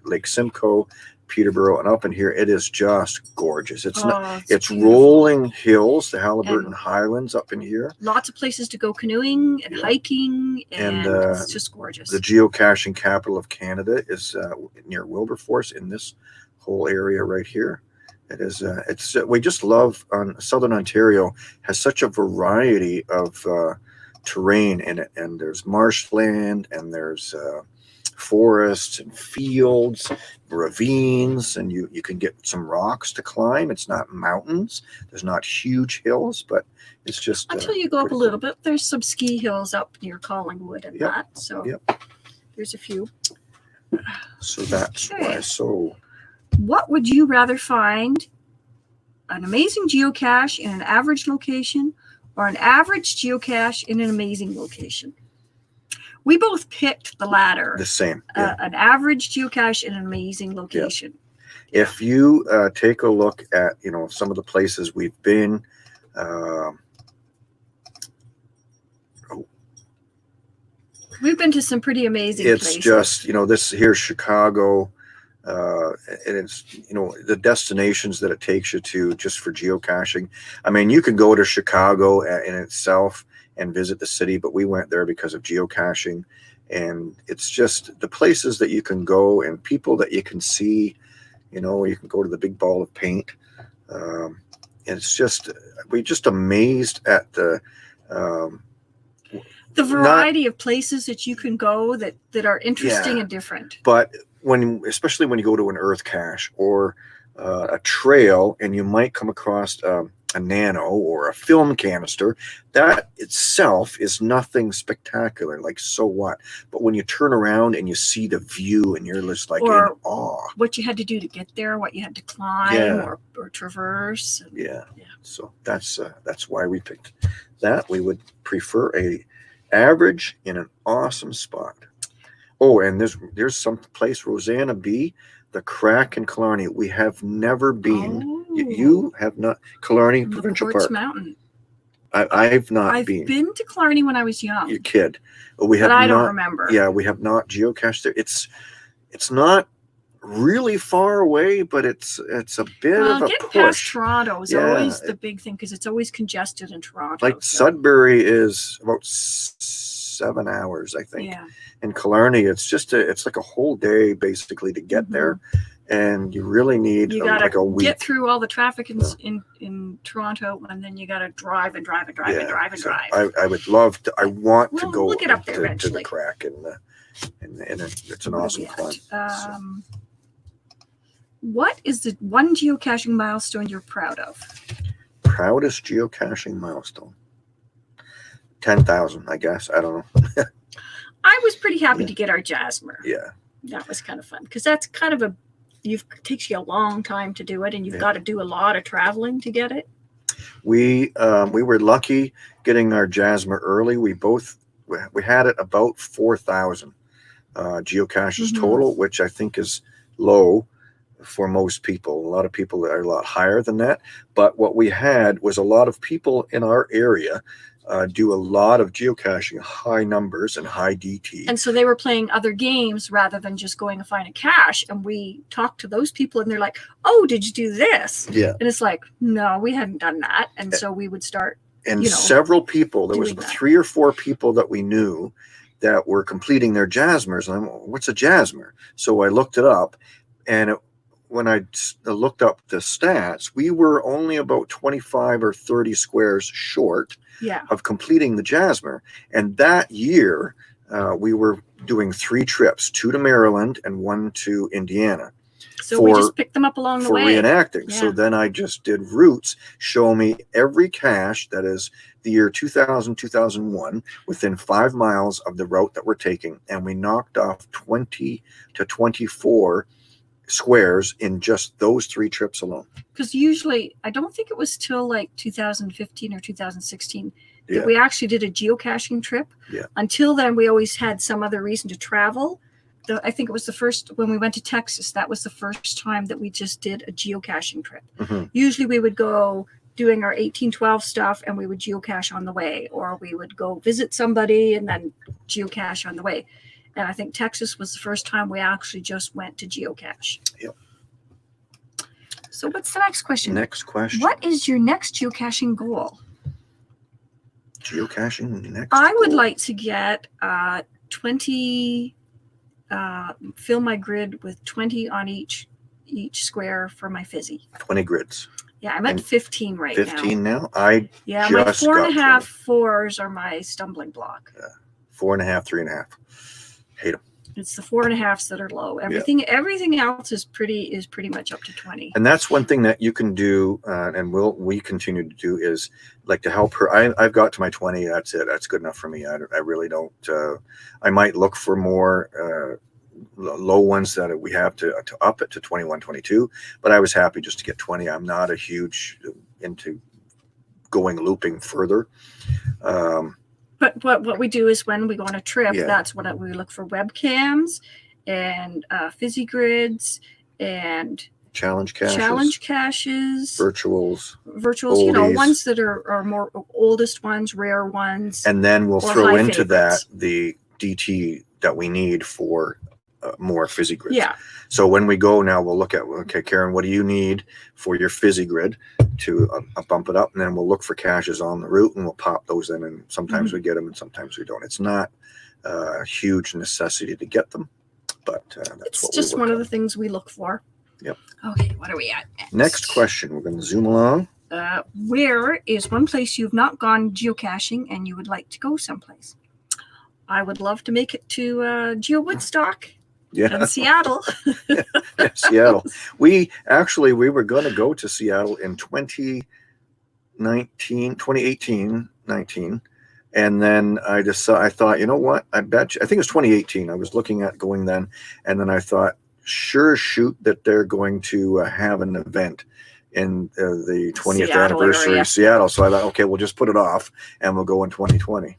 [SPEAKER 1] Lake Simcoe, Peterborough, and up in here, it is just gorgeous. It's it's rolling hills, the Halliburton Highlands up in here.
[SPEAKER 2] Lots of places to go canoeing and hiking, and it's just gorgeous.
[SPEAKER 1] The geocaching capital of Canada is near Wilberforce in this whole area right here. It is. We just love Southern Ontario has such a variety of terrain in it, and there's marshland, and there's forests and fields, ravines, and you can get some rocks to climb. It's not mountains, there's not huge hills, but it's just
[SPEAKER 2] until you go up a little bit. There's some ski hills up near Collingwood and that, so there's a few.
[SPEAKER 1] So that's why. So
[SPEAKER 2] what would you rather find, an amazing geocache in an average location or an average geocache in an amazing location? We both picked the latter.
[SPEAKER 1] The same.
[SPEAKER 2] An average geocache in an amazing location.
[SPEAKER 1] Yeah. If you take a look at, some of the places we've been,
[SPEAKER 2] we've been to some pretty amazing places.
[SPEAKER 1] It's just, this here's Chicago, and it's, the destinations that it takes you to just for geocaching. I mean, you can go to Chicago in itself and visit the city, but we went there because of geocaching, and it's just the places that you can go and people that you can see. You can go to the big ball of paint. And it's just, we're just amazed at the
[SPEAKER 2] variety of places that you can go that are interesting and different.
[SPEAKER 1] But especially when you go to an earth cache or a trail, and you might come across a nano or a film canister, that itself is nothing spectacular. Like, so what? But when you turn around and you see the view, and you're just like in awe.
[SPEAKER 2] What you had to do to get there, what you had to climb or traverse.
[SPEAKER 1] So that's why we picked that. We would prefer a average in an awesome spot. Oh, and there's some place, Rosanna B, the Crack in Killarney. We have never been. You have not. Killarney Provincial Park.
[SPEAKER 2] Mountain.
[SPEAKER 1] I've not been.
[SPEAKER 2] I've been to Killarney when I was young.
[SPEAKER 1] You kid. We have
[SPEAKER 2] but I
[SPEAKER 1] not,
[SPEAKER 2] don't remember.
[SPEAKER 1] Yeah, we have not geocached there. It's not really far away, but it's a bit of a
[SPEAKER 2] getting
[SPEAKER 1] push.
[SPEAKER 2] Past Toronto is always the big thing, because it's always congested in Toronto.
[SPEAKER 1] Like Sudbury is about 7 hours, I think.
[SPEAKER 2] Yeah.
[SPEAKER 1] In Killarney, it's like a whole day basically to get there, and you really need
[SPEAKER 2] You gotta
[SPEAKER 1] like a week.
[SPEAKER 2] get through all the traffic in Toronto, and then you gotta drive and drive and drive and drive and
[SPEAKER 1] so
[SPEAKER 2] drive.
[SPEAKER 1] I would love to. I want to go
[SPEAKER 2] We'll get up there
[SPEAKER 1] to the
[SPEAKER 2] eventually.
[SPEAKER 1] crack, and it's an awesome climb.
[SPEAKER 2] What is the one geocaching milestone you're proud of?
[SPEAKER 1] Proudest geocaching milestone. 10,000, I guess. I don't know.
[SPEAKER 2] I was pretty happy to get our Jasmer.
[SPEAKER 1] Yeah.
[SPEAKER 2] That was kind of fun because that's kind of it takes you a long time to do it, and you've got to do a lot of traveling to get it.
[SPEAKER 1] We were lucky getting our Jasmer early. We had it about 4,000 geocaches total, which I think is low for most people. A lot of people are a lot higher than that. But what we had was a lot of people in our area do a lot of geocaching, high numbers and high DT.
[SPEAKER 2] And so they were playing other games rather than just going and find a cache. And we talked to those people and they're like, oh, did you do this?
[SPEAKER 1] Yeah.
[SPEAKER 2] And it's like, no, we hadn't done that. And so we would start.
[SPEAKER 1] And several people, there was 3 or 4 people that we knew that were completing their Jasmers. And I'm, what's a Jasmer? So I looked it up, and when I looked up the stats, we were only about 25 or 30 squares short of completing the Jasmer. And that year, we were doing 3 trips, 2 to Maryland and 1 to Indiana.
[SPEAKER 2] So we just picked them up along the way.
[SPEAKER 1] For reenacting. Yeah. So then I just did routes, show me every cache that is the year 2000, 2001, within 5 miles of the route that we're taking. And we knocked off 20 to 24 squares in just those 3 trips alone.
[SPEAKER 2] Because usually, I don't think it was till like 2015 or 2016 that we actually did a geocaching trip.
[SPEAKER 1] Yeah.
[SPEAKER 2] Until then, we always had some other reason to travel. I think it was the first, when we went to Texas, that was the first time that we just did a geocaching trip. Usually we would go doing our 1812 stuff and we would geocache on the way, or we would go visit somebody and then geocache on the way. And I think Texas was the first time we actually just went to geocache.
[SPEAKER 1] Yep.
[SPEAKER 2] So what's the next question?
[SPEAKER 1] Next question.
[SPEAKER 2] What is your next geocaching goal?
[SPEAKER 1] Geocaching next
[SPEAKER 2] I would
[SPEAKER 1] goal.
[SPEAKER 2] like to get 20... fill my grid with 20 on each square for my fizzy.
[SPEAKER 1] 20 grids.
[SPEAKER 2] Yeah, I'm at 15 right
[SPEAKER 1] 15
[SPEAKER 2] now.
[SPEAKER 1] my
[SPEAKER 2] 4.5 fours are my stumbling block.
[SPEAKER 1] 4.5, 3.5. Hate them.
[SPEAKER 2] It's the 4.5s that are low. Everything else is pretty much up to 20.
[SPEAKER 1] And that's one thing that you can do, and we continue to do, is like to help her. I've got to my 20. That's it. That's good enough for me. I really don't. I might look for more low ones that we have to up it to 21, 22. But I was happy just to get 20. I'm not a huge into going looping further.
[SPEAKER 2] But what we do is when we go on a trip, that's when we look for webcams and fizzy grids and
[SPEAKER 1] challenge caches,
[SPEAKER 2] virtuals,
[SPEAKER 1] oldies.
[SPEAKER 2] Ones that are more oldest ones, rare ones.
[SPEAKER 1] And then we'll throw into that the DT that we need for more fizzy grids.
[SPEAKER 2] Yeah.
[SPEAKER 1] So when we go now, we'll look at, okay, Karen, what do you need for your fizzy grid to bump it up? And then we'll look for caches on the route and we'll pop those in. And sometimes we get them and sometimes we don't. It's not a huge necessity to get them, but that's
[SPEAKER 2] it's just one of the things we look for.
[SPEAKER 1] Yep.
[SPEAKER 2] Okay, what are we at next?
[SPEAKER 1] Next question. We're going to zoom along.
[SPEAKER 2] Where is one place you've not gone geocaching and you would like to go someplace? I would love to make it to Geo Woodstock. In Seattle.
[SPEAKER 1] Seattle. We were going to go to Seattle in 2018, 19. And then I thought, you know what? I think it was 2018. I was looking at going then. And then I thought, sure shoot that they're going to have an event in the 20th anniversary of Seattle. So I thought, okay, we'll just put it off and we'll go in 2020.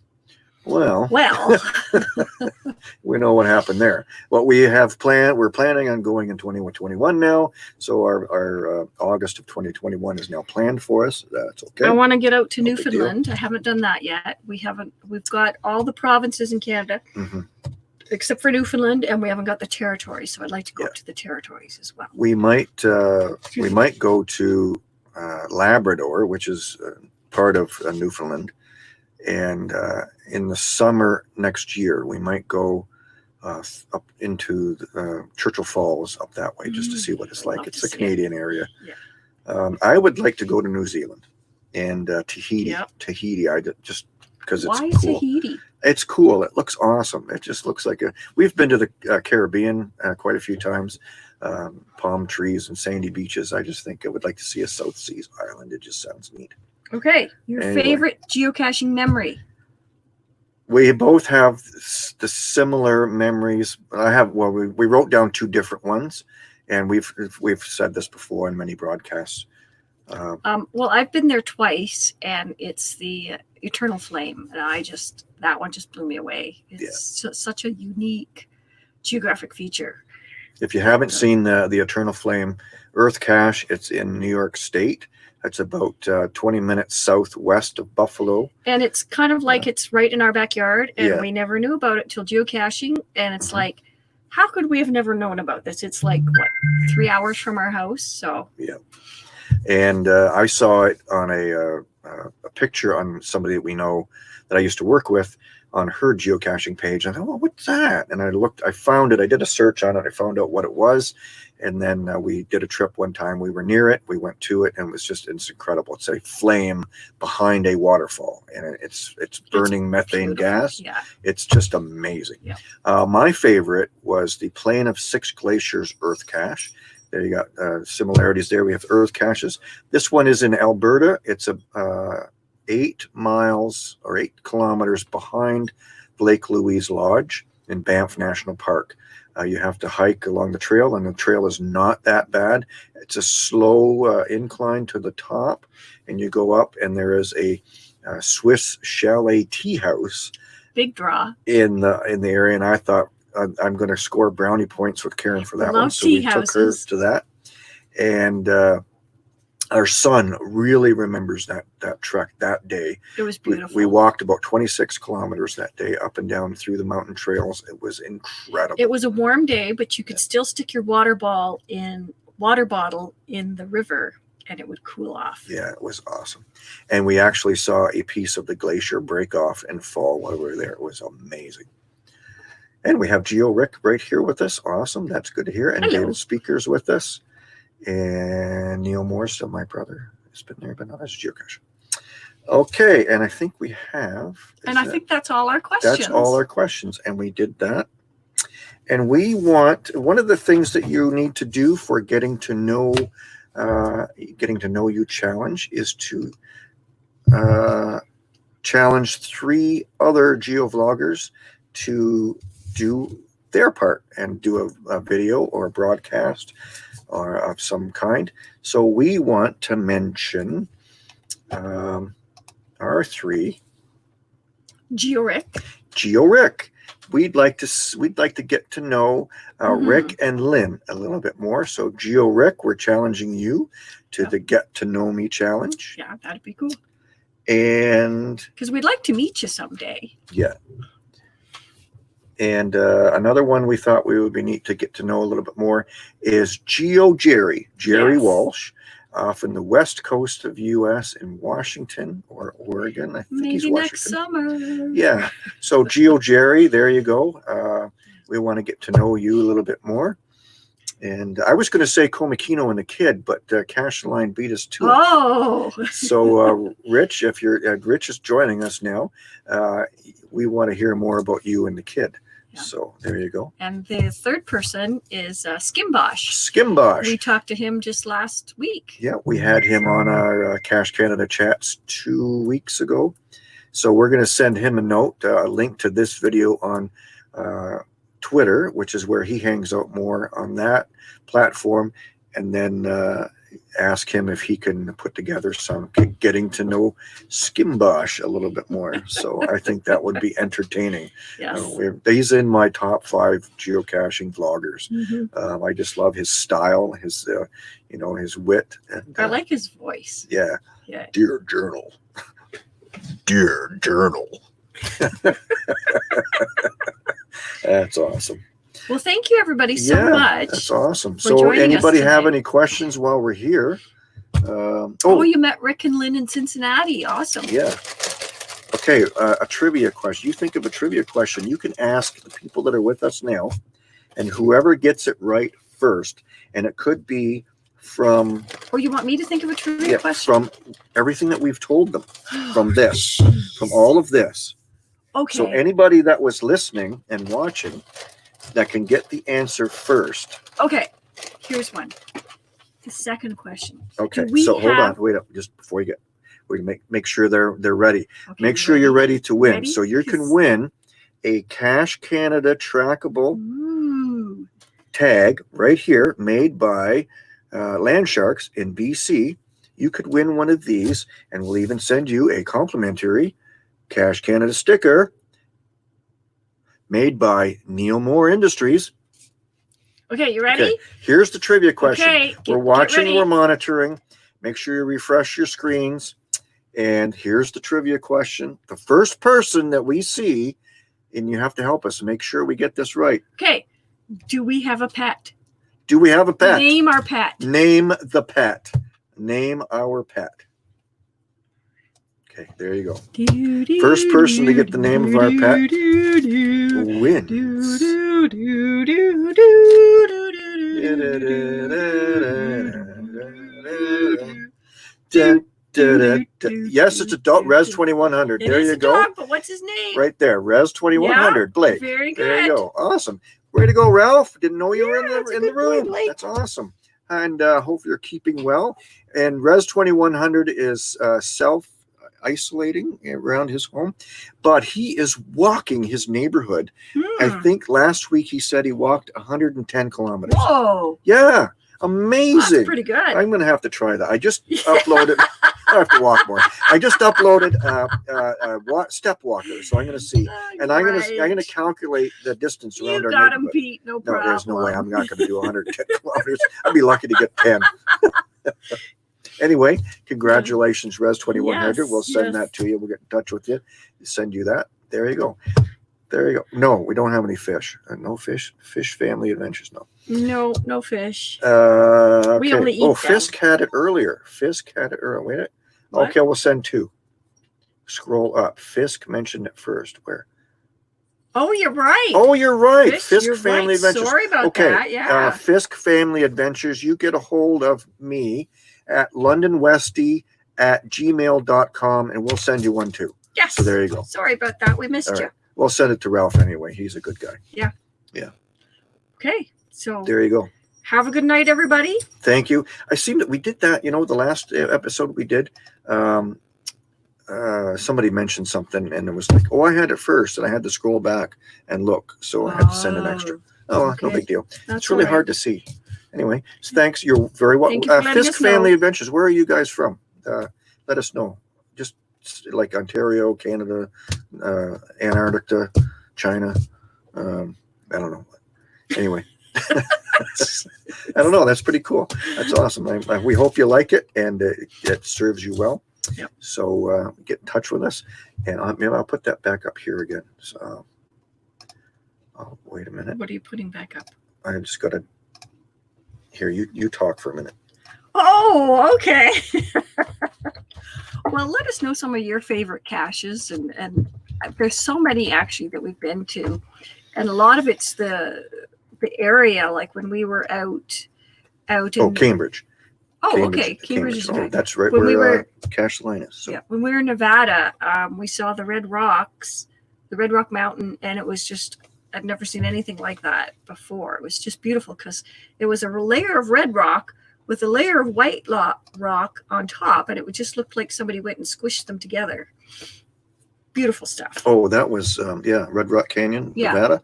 [SPEAKER 1] Well, we know what happened there. What we have planned, we're planning on going in 2021 now. So our August of 2021 is now planned for us. That's okay.
[SPEAKER 2] I want to get out to Newfoundland. I haven't done that yet. We've got all the provinces in Canada, except for Newfoundland, and we haven't got the territories. So I'd like to go up to the territories as well.
[SPEAKER 1] We might go to Labrador, which is part of Newfoundland. And in the summer next year, we might go up into Churchill Falls, up that way, just to see what it's like. It's a Canadian area.
[SPEAKER 2] Yeah.
[SPEAKER 1] I would like to go to New Zealand and Tahiti.
[SPEAKER 2] Yep.
[SPEAKER 1] Tahiti, just because it's
[SPEAKER 2] Why
[SPEAKER 1] cool.
[SPEAKER 2] Tahiti?
[SPEAKER 1] It's cool. It looks awesome. It just looks like we've been to the Caribbean quite a few times. Palm trees and sandy beaches. I just think I would like to see a South Seas island. It just sounds neat.
[SPEAKER 2] Okay, your favorite geocaching memory?
[SPEAKER 1] We both have the similar memories. We wrote down two different ones, and we've said this before in many broadcasts.
[SPEAKER 2] Well, I've been there twice, and it's the Eternal Flame, and that one just blew me away. It's such a unique geographic feature.
[SPEAKER 1] If you haven't seen the Eternal Flame Earth Cache, it's in New York State. It's about 20 minutes southwest of Buffalo. And
[SPEAKER 2] it's kind of like it's right in our backyard, and we never knew about it till geocaching. And it's like, how could we have never known about this? It's like, what, 3 hours from our house? So
[SPEAKER 1] yeah. And I saw it on a picture on somebody that we know that I used to work with on her geocaching page. I thought, well, what's that? And I found it. I did a search on it. I found out what it was. And then we did a trip one time. We were near it. We went to it, and it's incredible. It's a flame behind a waterfall, and it's burning methane gas.
[SPEAKER 2] Yeah.
[SPEAKER 1] It's just amazing.
[SPEAKER 2] Yeah.
[SPEAKER 1] My favorite was the Plain of Six Glaciers Earth Cache. There you got similarities there. We have Earth caches. This one is in Alberta. It's 8 miles or 8 kilometers behind Lake Louise Lodge in Banff National Park. You have to hike along the trail, and the trail is not that bad. It's a slow incline to the top, and you go up, and there is a Swiss chalet tea house.
[SPEAKER 2] Big draw.
[SPEAKER 1] In the area, and I thought I'm going to score brownie points with Karen for that one. So we took her to that, and our son really remembers that trek that day.
[SPEAKER 2] It was beautiful.
[SPEAKER 1] We walked about 26 kilometers that day up and down through the mountain trails. It was incredible.
[SPEAKER 2] It was a warm day, but you could still stick your water bottle in the river, and it would cool off.
[SPEAKER 1] Yeah, it was awesome. And we actually saw a piece of the glacier break off and fall while we were there. It was amazing. And we have Geo Rick right here with us. Awesome. That's good to hear. And
[SPEAKER 2] hello.
[SPEAKER 1] David Speaker's with us. And Neil Moore, still my brother, has been there, but not as a geocacher. Okay, and I think we have.
[SPEAKER 2] And I think that's all our questions.
[SPEAKER 1] That's all our questions, and we did that. And we want, one of the things that you need to do for getting to know you challenge is to challenge 3 other geovloggers to do their part and do a video or a broadcast or of some kind. So we want to mention our 3.
[SPEAKER 2] Geo Rick.
[SPEAKER 1] We'd like to get to know Rick and Lynn a little bit more. So Geo Rick, we're challenging you to the Get to Know Me challenge.
[SPEAKER 2] Yeah, that'd be cool.
[SPEAKER 1] And
[SPEAKER 2] because we'd like to meet you someday.
[SPEAKER 1] Yeah. And another one we thought we would be neat to get to know a little bit more is Jerry Walsh, off in the west coast of U.S. in Washington or Oregon. I think he's Washington.
[SPEAKER 2] Maybe next summer.
[SPEAKER 1] Yeah. So Jerry, there you go. We want to get to know you a little bit more. And I was going to say Komakino and the Kid, but Cash Line beat us to it.
[SPEAKER 2] Oh.
[SPEAKER 1] So Rich, if Rich is joining us now, we want to hear more about you and the Kid. Yeah. So there you go.
[SPEAKER 2] And the third person is Skimbosh.
[SPEAKER 1] Skimbosh.
[SPEAKER 2] We talked to him just last week.
[SPEAKER 1] Yeah, we had him on our Cache Canada chats 2 weeks ago. So we're going to send him a note, a link to this video on Twitter, which is where he hangs out more on that platform, and then ask him if he can put together some getting to know Skimbosh a little bit more. So I think that would be entertaining.
[SPEAKER 2] Yes.
[SPEAKER 1] He's in my top 5 geocaching vloggers. Mm-hmm. I just love his style, his his wit. And,
[SPEAKER 2] I like his voice.
[SPEAKER 1] Yeah.
[SPEAKER 2] Yeah.
[SPEAKER 1] Dear Journal. Dear Journal. That's awesome.
[SPEAKER 2] Well, thank you everybody so much.
[SPEAKER 1] That's awesome. So anybody have any questions while we're here?
[SPEAKER 2] You met Rick and Lynn in Cincinnati. Awesome.
[SPEAKER 1] Yeah. Okay, a trivia question. You think of a trivia question, you can ask the people that are with us now, and whoever gets it right first, and it could be from...
[SPEAKER 2] Oh, you want me to think of a trivia question?
[SPEAKER 1] From everything that we've told them, from this, from all of this.
[SPEAKER 2] Okay.
[SPEAKER 1] So anybody that was listening and watching that can get the answer first.
[SPEAKER 2] Okay, here's one. The second question.
[SPEAKER 1] Okay, so hold on, wait up, just before you get... We make sure they're ready. Okay, make sure you're ready to win. Ready? So you can win a Cache Canada trackable tag right here, made by Land Sharks in BC. You could win one of these, and we'll even send you a complimentary Cache Canada sticker made by Neil Moore Industries.
[SPEAKER 2] Okay, you ready?
[SPEAKER 1] Okay. Here's the trivia question. Okay, we're watching, we're monitoring. Make sure you refresh your screens. And here's the trivia question. The first person that we see, and you have to help us make sure we get this right.
[SPEAKER 2] Okay. Do we have a pet?
[SPEAKER 1] Do we have a pet?
[SPEAKER 2] Name our pet.
[SPEAKER 1] Name the pet. Name our pet. Okay, there you go. First person to get the name of our pet wins. Yes, it's a dog. Res 2100. There you go.
[SPEAKER 2] Dog, but what's his name?
[SPEAKER 1] Right there, Res 2100. Blake.
[SPEAKER 2] Very good.
[SPEAKER 1] There you go. Awesome. Way to go, Ralph. Didn't know you were in the room. That's awesome. And hope you're keeping well. And Res 2100 is self-isolating around his home, but he is walking his neighborhood. I think last week he said he walked 110 kilometers.
[SPEAKER 2] Whoa.
[SPEAKER 1] Yeah. Amazing.
[SPEAKER 2] That's pretty good.
[SPEAKER 1] I'm going to have to try that. I just uploaded. I have to walk more. I just uploaded step walker, so I'm going to see, and I'm going to calculate the distance around our neighborhood. You got him, Pete. No problem. No, there's no way. I'm not going to do 110 kilometers. I'd be lucky to get 10. Anyway, congratulations, Res 2100. Yes, we'll send that to you. We'll get in touch with you. Send you that. There you go. There you go. No, we don't have any fish. No fish. Fish family adventures.
[SPEAKER 2] No fish.
[SPEAKER 1] Okay.
[SPEAKER 2] We only eat them.
[SPEAKER 1] Fisk had it earlier. Fisk had it earlier. Wait a minute. Okay, we'll send two. Scroll up. Fisk mentioned it first. Where?
[SPEAKER 2] Oh, you're right.
[SPEAKER 1] Oh, you're right. Fisk Family
[SPEAKER 2] right.
[SPEAKER 1] Adventures.
[SPEAKER 2] Sorry about that. Yeah.
[SPEAKER 1] Fisk Family Adventures. You get a hold of me at londonwesty@gmail.com, and we'll send you one too.
[SPEAKER 2] Yes.
[SPEAKER 1] So there you go.
[SPEAKER 2] Sorry about that. We missed you.
[SPEAKER 1] We'll send it to Ralph anyway. He's a good guy.
[SPEAKER 2] Yeah.
[SPEAKER 1] Yeah.
[SPEAKER 2] Okay. So
[SPEAKER 1] there you go.
[SPEAKER 2] Have a good night, everybody.
[SPEAKER 1] Thank you. I seem that we did that, the last episode we did, somebody mentioned something and it was like, oh, I had it first and I had to scroll back and look. So I had to send an extra. Oh, okay. No big deal. It's really hard to see. Anyway, so thanks. You're very welcome. Fisk Family Adventures. Where are you guys from? Let us know. Just like Ontario, Canada, Antarctica, China. I don't know. Anyway. I don't know. That's pretty cool. That's awesome. We hope you like it and it serves you well. Yep. So get in touch with us, and I'll put that back up here again. So, wait a minute.
[SPEAKER 2] What are you putting back up?
[SPEAKER 1] I just got to. Here, you talk for a minute.
[SPEAKER 2] Oh, okay. Well, let us know some of your favorite caches, and there's so many actually that we've been to, and a lot of it's the area, like when we were out in
[SPEAKER 1] Cambridge.
[SPEAKER 2] Cambridge is good.
[SPEAKER 1] That's right when we were Cache Line is. So.
[SPEAKER 2] Yeah, when we were in Nevada, we saw the Red Rock Mountain, and it was just, I've never seen anything like that before. It was just beautiful because it was a layer of red rock with a layer of white rock on top, and it would just look like somebody went and squished them together. Beautiful stuff.
[SPEAKER 1] Oh, that was Red Rock Canyon, Nevada.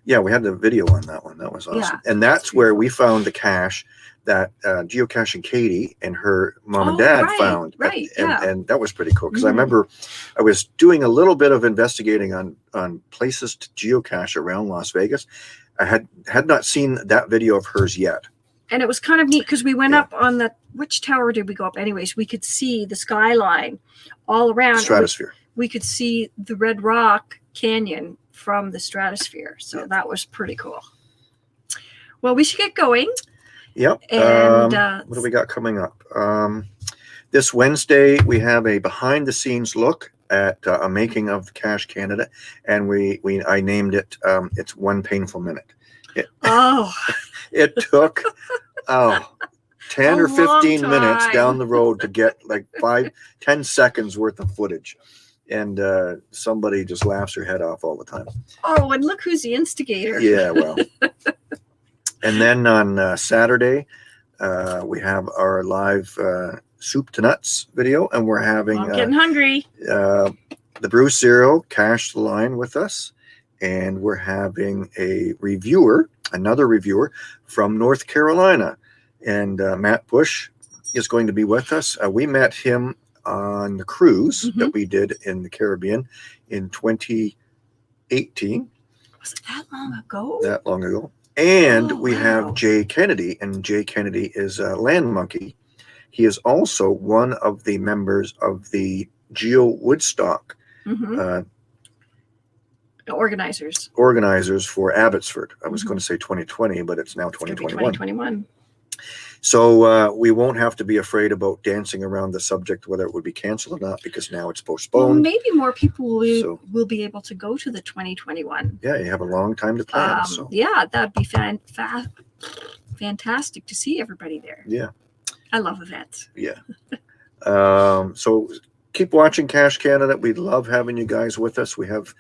[SPEAKER 1] Yeah, we had the video on that one. That was awesome. Yeah, and that's where we found the cache that Geocaching Katie and her mom and dad found.
[SPEAKER 2] Right,
[SPEAKER 1] and that was pretty cool because I remember I was doing a little bit of investigating on places to geocache around Las Vegas. I had not seen that video of hers yet.
[SPEAKER 2] And it was kind of neat because we went up on which tower did we go up? Anyways, we could see the skyline all around.
[SPEAKER 1] Stratosphere.
[SPEAKER 2] We could see the Red Rock Canyon from the stratosphere. So that was pretty cool. Well, we should get going.
[SPEAKER 1] Yep. And what do we got coming up? This Wednesday, we have a behind-the-scenes look at a making of Cache Canada, and I named it. It's 1 painful minute. It took 10 or 15 minutes down the road to get like 5-10 seconds worth of footage, and somebody just laughs her head off all the time.
[SPEAKER 2] Oh, and look who's the instigator.
[SPEAKER 1] Yeah, well. And then on Saturday, we have our live soup to nuts video, and we're having
[SPEAKER 2] I'm getting hungry.
[SPEAKER 1] The Bruce Zero Cache the Line with us, and we're having another reviewer from North Carolina, and Matt Bush is going to be with us. We met him on the cruise that we did in the Caribbean in 2018.
[SPEAKER 2] Was it that long ago?
[SPEAKER 1] That long ago. And we have Jay Kennedy, and Jay Kennedy is a land monkey. He is also one of the members of the Geo Woodstock organizers for Abbotsford. I was going to say 2020, but it's now 2021. So we won't have to be afraid about dancing around the subject, whether it would be canceled or not, because now it's postponed.
[SPEAKER 2] Well, maybe more people will be able to go to the 2021.
[SPEAKER 1] Yeah, you have a long time to plan.
[SPEAKER 2] Yeah, that'd be fantastic to see everybody there.
[SPEAKER 1] Yeah.
[SPEAKER 2] I love events.
[SPEAKER 1] Yeah. So keep watching Cache Canada. We love having you guys with us. We have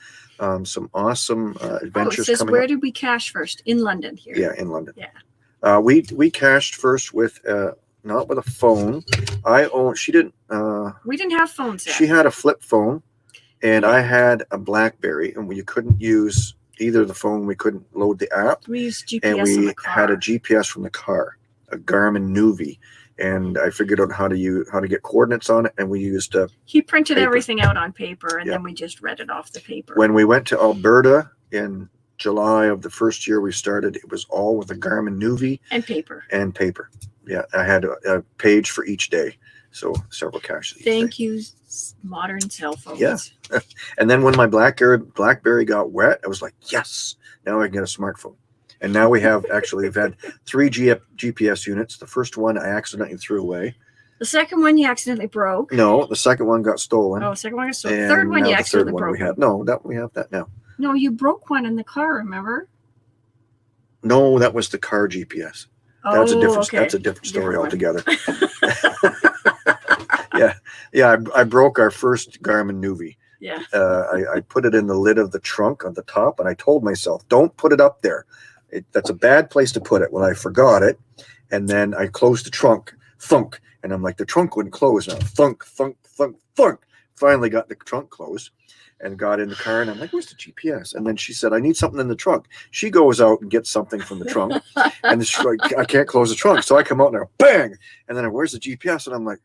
[SPEAKER 1] some awesome adventures coming up.
[SPEAKER 2] Where did we cache first? In London here.
[SPEAKER 1] Yeah, in London.
[SPEAKER 2] Yeah.
[SPEAKER 1] We cached first with not with a phone. She didn't.
[SPEAKER 2] We didn't have phones yet.
[SPEAKER 1] She had a flip phone, and I had a BlackBerry, and you couldn't use either the phone. We couldn't load the app.
[SPEAKER 2] We used GPS
[SPEAKER 1] and we
[SPEAKER 2] in the car.
[SPEAKER 1] had a GPS from the car, a Garmin Nuvi, and I figured out how to get coordinates on it, and we used
[SPEAKER 2] he printed everything out on paper, and then we just read it off the paper.
[SPEAKER 1] When we went to Alberta in July of the first year we started, it was all with a Garmin Nuvi
[SPEAKER 2] and paper.
[SPEAKER 1] Yeah, I had a page for each day, so several caches.
[SPEAKER 2] Thank you, modern cell phones.
[SPEAKER 1] Yeah. And then when my BlackBerry got wet, I was like, yes, now I can get a smartphone. And now we've had 3 GPS units. The first one I accidentally threw away. The second one you accidentally broke. No, the second one got stolen.
[SPEAKER 2] Oh, second one got stolen. Third one you accidentally broke.
[SPEAKER 1] We have that now.
[SPEAKER 2] No, you broke one in the car, remember?
[SPEAKER 1] No, that was the car GPS. That's a different story altogether. Yeah. I broke our first Garmin Nuvi.
[SPEAKER 2] Yeah.
[SPEAKER 1] I put it in the lid of the trunk on the top, and I told myself, don't put it up there. That's a bad place to put it. Well, I forgot it, and then I closed the trunk. Thunk. And I'm like, the trunk wouldn't close now. Thunk, thunk, thunk, thunk. Finally got the trunk closed and got in the car, and I'm like, where's the GPS? And then she said, I need something in the trunk. She goes out and gets something from the trunk, and she's like, I can't close the trunk. So I come out and I go, bang! And then where's the GPS? And I'm like,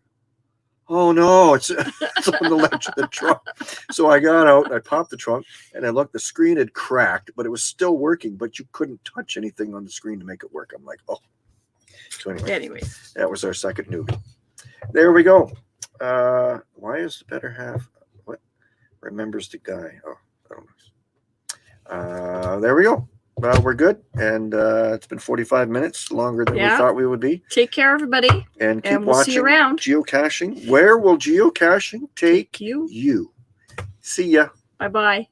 [SPEAKER 1] oh no, it's on the ledge of the trunk. So I got out, and I popped the trunk, and I looked, the screen had cracked, but it was still working, but you couldn't touch anything on the screen to make it work. I'm like, oh. So anyway, that was our second newbie. There we go. Why is the better half? What remembers the guy? Oh, I don't know. There we go. Well, we're good, and it's been 45 minutes longer than we thought we would be.
[SPEAKER 2] Take care, everybody,
[SPEAKER 1] and keep
[SPEAKER 2] we'll
[SPEAKER 1] watching
[SPEAKER 2] see you around.
[SPEAKER 1] Geocaching. Where will geocaching take you? See ya.
[SPEAKER 2] Bye bye.